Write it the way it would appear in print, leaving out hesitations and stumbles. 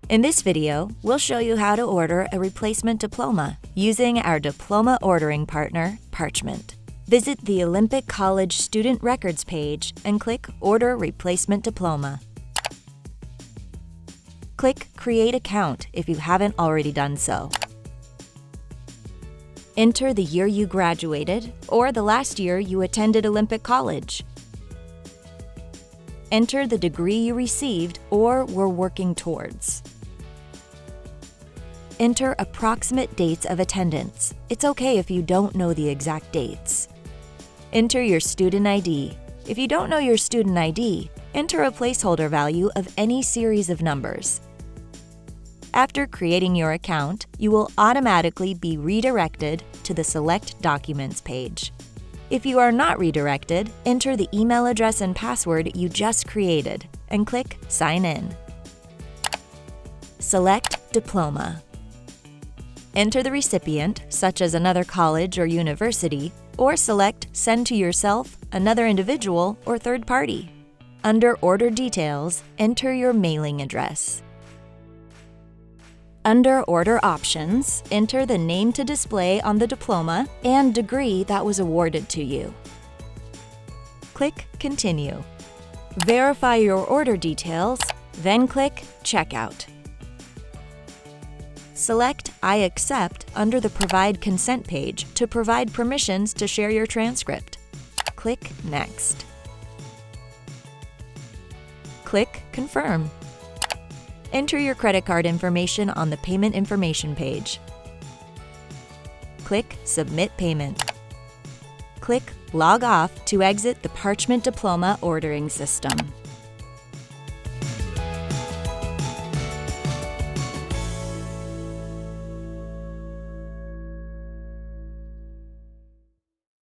In this video, we'll show you how to order a replacement diploma using our diploma ordering partner, Parchment. Visit the Olympic College Student Records page and click Order Replacement Diploma. Click Create Account if you haven't already done so. Enter the year you graduated or the last year you attended Olympic College. Enter the degree you received or were working towards. Enter approximate dates of attendance. It's okay if you don't know the exact dates. Enter your student ID. If you don't know your student ID, enter a placeholder value of any series of numbers. After creating your account, you will automatically be redirected to the Select Documents page. If you are not redirected, enter the email address and password you just created and click Sign In. Select Diploma. Enter the recipient, such as another college or university, or select Send to yourself, another individual, or third party. Under Order Details, enter your mailing address. Under Order Options, enter the name to display on the diploma and degree that was awarded to you. Click Continue. Verify your order details, then click Checkout. Select I accept under the Provide Consent page to provide permissions to share your transcript. Click Next. Click Confirm. Enter your credit card information on the Payment Information page. Click Submit Payment. Click Log Off to exit the Parchment Diploma ordering system.